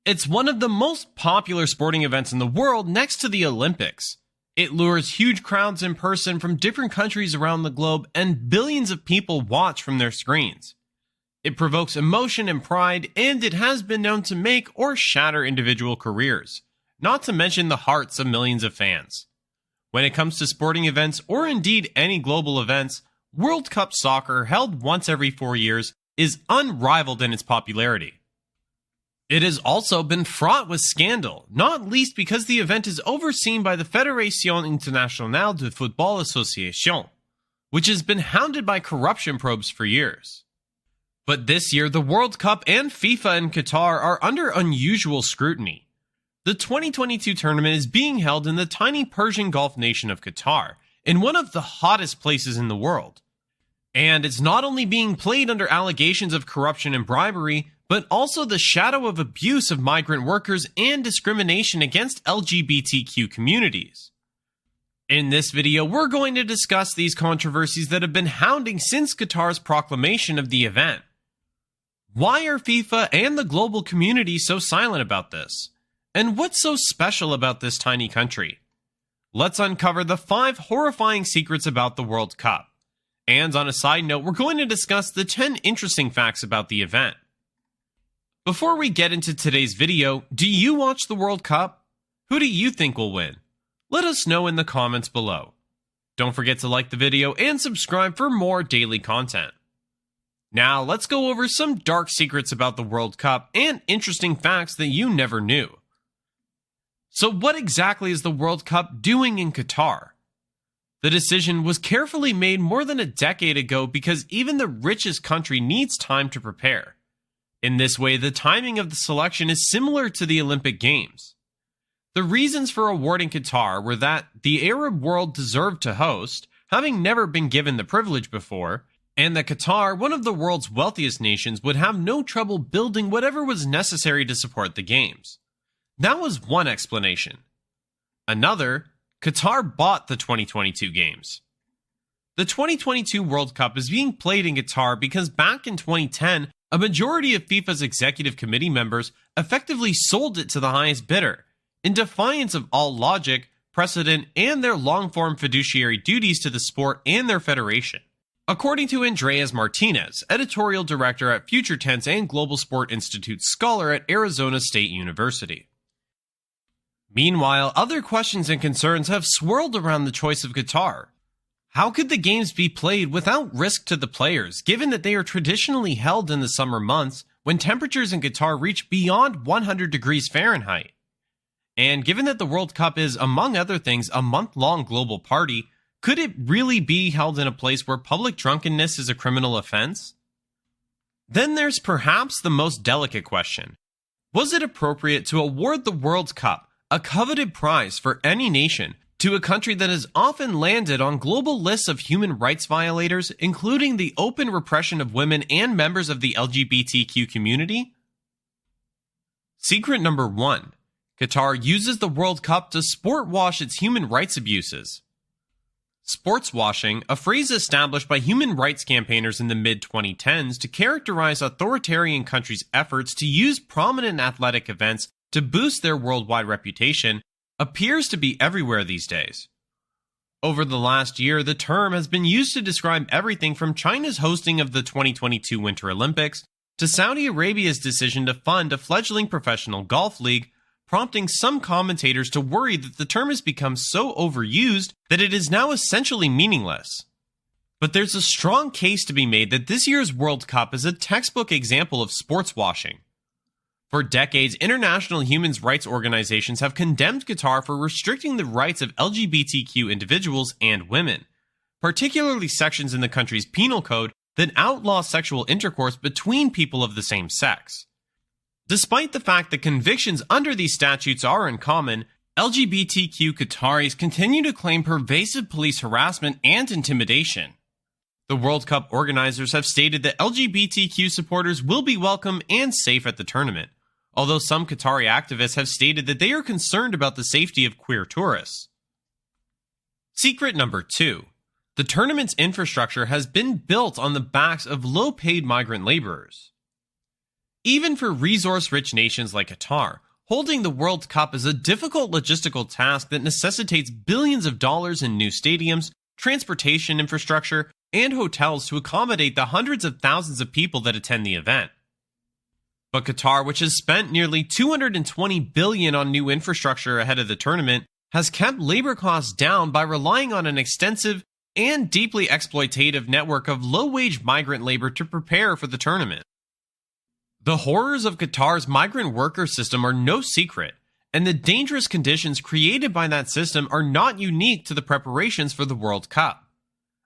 It's one of the most popular sporting events in the world next to the Olympics. It lures huge crowds in person from different countries around the globe, and billions of people watch from their screens. It provokes emotion and pride, and it has been known to make or shatter individual careers, not to mention the hearts of millions of fans. When it comes to sporting events, or indeed any global events, World Cup soccer, held once every 4 years, is unrivaled in its popularity. It has also been fraught with scandal, not least because the event is overseen by the Fédération Internationale de Football Association, which has been hounded by corruption probes for years. But this year, the World Cup and FIFA in Qatar are under unusual scrutiny. The 2022 tournament is being held in the tiny Persian Gulf nation of Qatar, in one of the hottest places in the world. And it's not only being played under allegations of corruption and bribery, but also the shadow of abuse of migrant workers and discrimination against LGBTQ communities. In this video, we're going to discuss these controversies that have been hounding since Qatar's proclamation of the event. Why are FIFA and the global community so silent about this? And what's so special about this tiny country? Let's uncover the 5 horrifying secrets about the World Cup. And on a side note, we're going to discuss the 10 interesting facts about the event. Before we get into today's video, do you watch the World Cup? Who do you think will win? Let us know in the comments below. Don't forget to like the video and subscribe for more daily content. Now, let's go over some dark secrets about the World Cup and interesting facts that you never knew. So what exactly is the World Cup doing in Qatar? The decision was carefully made more than a decade ago because even the richest country needs time to prepare. In this way, the timing of the selection is similar to the Olympic Games. The reasons for awarding Qatar were that the Arab world deserved to host, having never been given the privilege before, and that Qatar, one of the world's wealthiest nations, would have no trouble building whatever was necessary to support the Games. That was one explanation. Another, Qatar bought the 2022 Games. The 2022 World Cup is being played in Qatar because back in 2010, a majority of FIFA's executive committee members effectively sold it to the highest bidder, in defiance of all logic, precedent, and their long-form fiduciary duties to the sport and their federation. According to Andrés Martinez, editorial director at Future Tense and Global Sport Institute scholar at Arizona State University. Meanwhile, other questions and concerns have swirled around the choice of Qatar. How could the games be played without risk to the players, given that they are traditionally held in the summer months when temperatures in Qatar reach beyond 100 degrees Fahrenheit? And given that the World Cup is, among other things, a month-long global party, could it really be held in a place where public drunkenness is a criminal offense? Then there's perhaps the most delicate question. Was it appropriate to award the World Cup, a coveted prize for any nation, to a country that has often landed on global lists of human rights violators, including the open repression of women and members of the LGBTQ community? Secret number 1. Qatar uses the World Cup to sport wash its human rights abuses. Sports washing, a phrase established by human rights campaigners in the mid-2010s to characterize authoritarian countries' efforts to use prominent athletic events to boost their worldwide reputation, appears to be everywhere these days. Over the last year, the term has been used to describe everything from China's hosting of the 2022 Winter Olympics to Saudi Arabia's decision to fund a fledgling professional golf league, prompting some commentators to worry that the term has become so overused that it is now essentially meaningless. But there's a strong case to be made that this year's World Cup is a textbook example of sports washing. For decades, international human rights organizations have condemned Qatar for restricting the rights of LGBTQ individuals and women, particularly sections in the country's penal code that outlaw sexual intercourse between people of the same sex. Despite the fact that convictions under these statutes are uncommon, LGBTQ Qataris continue to claim pervasive police harassment and intimidation. The World Cup organizers have stated that LGBTQ supporters will be welcome and safe at the tournament, although some Qatari activists have stated that they are concerned about the safety of queer tourists. Secret number 2. The tournament's infrastructure has been built on the backs of low-paid migrant laborers. Even for resource-rich nations like Qatar, holding the World Cup is a difficult logistical task that necessitates billions of dollars in new stadiums, transportation infrastructure, and hotels to accommodate the hundreds of thousands of people that attend the event. But Qatar, which has spent nearly $220 billion on new infrastructure ahead of the tournament, has kept labor costs down by relying on an extensive and deeply exploitative network of low-wage migrant labor to prepare for the tournament. The horrors of Qatar's migrant worker system are no secret, and the dangerous conditions created by that system are not unique to the preparations for the World Cup.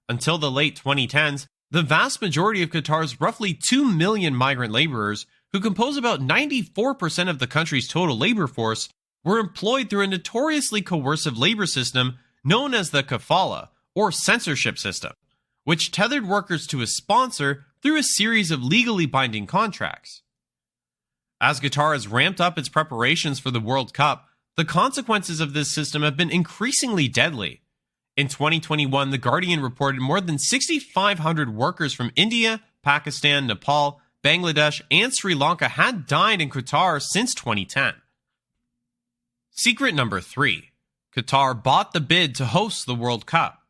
Until the late 2010s, the vast majority of Qatar's roughly 2 million migrant laborers, who compose about 94% of the country's total labor force, were employed through a notoriously coercive labor system known as the kafala, or censorship system, which tethered workers to a sponsor through a series of legally binding contracts. As Qatar has ramped up its preparations for the World Cup, the consequences of this system have been increasingly deadly. In 2021, The Guardian reported more than 6,500 workers from India, Pakistan, Nepal, Bangladesh, and Sri Lanka had died in Qatar since 2010. Secret number 3. Qatar bought the bid to host the World Cup.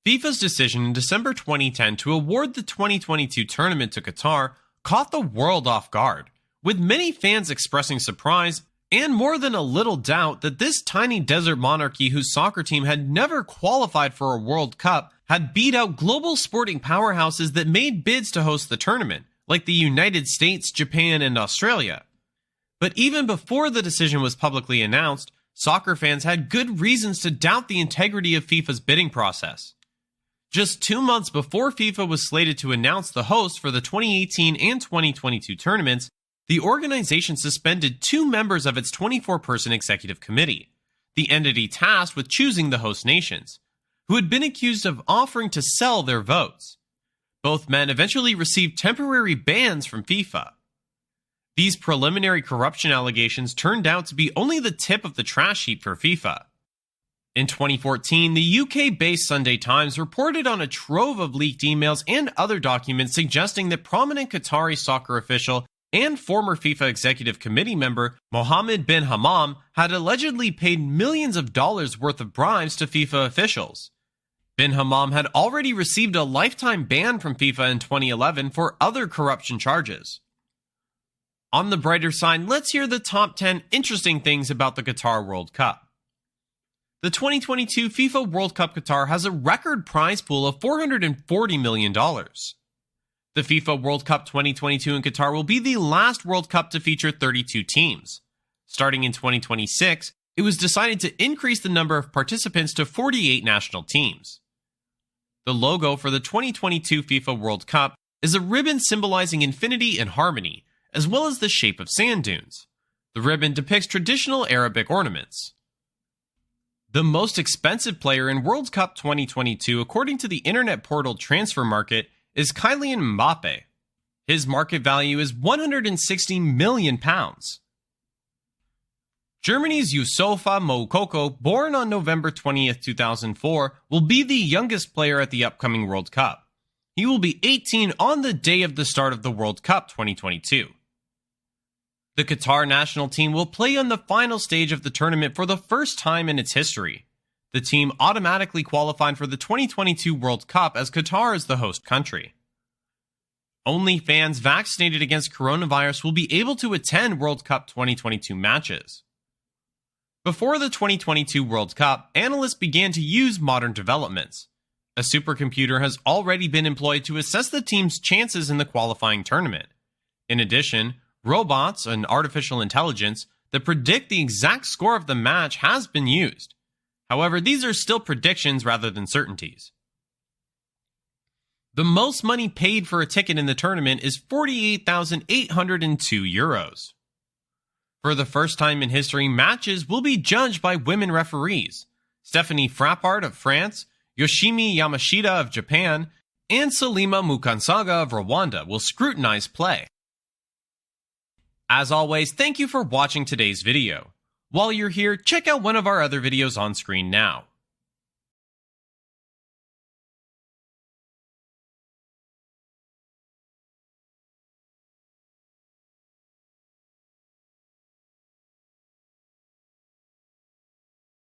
FIFA's decision in December 2010 to award the 2022 tournament to Qatar caught the world off guard, with many fans expressing surprise and more than a little doubt that this tiny desert monarchy whose soccer team had never qualified for a World Cup had beat out global sporting powerhouses that made bids to host the tournament, like the United States, Japan, and Australia. But even before the decision was publicly announced, soccer fans had good reasons to doubt the integrity of FIFA's bidding process. Just 2 months before FIFA was slated to announce the host for the 2018 and 2022 tournaments, the organization suspended 2 members of its 24-person executive committee, the entity tasked with choosing the host nations, who had been accused of offering to sell their votes. Both men eventually received temporary bans from FIFA. These preliminary corruption allegations turned out to be only the tip of the trash heap for FIFA. In 2014, the UK-based Sunday Times reported on a trove of leaked emails and other documents suggesting that prominent Qatari soccer official and former FIFA Executive Committee member Mohammed bin Hammam had allegedly paid millions of dollars worth of bribes to FIFA officials. Bin Hammam had already received a lifetime ban from FIFA in 2011 for other corruption charges. On the brighter side, let's hear the top 10 interesting things about the Qatar World Cup. The 2022 FIFA World Cup Qatar has a record prize pool of $440 million. The FIFA World Cup 2022 in Qatar will be the last World Cup to feature 32 teams. Starting in 2026, it was decided to increase the number of participants to 48 national teams. The logo for the 2022 FIFA World Cup is a ribbon symbolizing infinity and harmony, as well as the shape of sand dunes. The ribbon depicts traditional Arabic ornaments. The most expensive player in World Cup 2022, according to the internet portal Transfer Market, is Kylian Mbappe. His market value is £160 million. Germany's Youssoufa Moukoko, born on November 20th, 2004, will be the youngest player at the upcoming World Cup. He will be 18 on the day of the start of the World Cup 2022. The Qatar national team will play on the final stage of the tournament for the first time in its history. The team automatically qualified for the 2022 World Cup as Qatar is the host country. Only fans vaccinated against coronavirus will be able to attend World Cup 2022 matches. Before the 2022 World Cup, analysts began to use modern developments. A supercomputer has already been employed to assess the team's chances in the qualifying tournament. In addition, robots and artificial intelligence that predict the exact score of the match has been used. However, these are still predictions rather than certainties. The most money paid for a ticket in the tournament is €48,802. For the first time in history, matches will be judged by women referees. Stephanie Frappart of France, Yoshimi Yamashita of Japan, and Salima Mukansaga of Rwanda will scrutinize play. As always, thank you for watching today's video. While you're here, check out one of our other videos on screen now.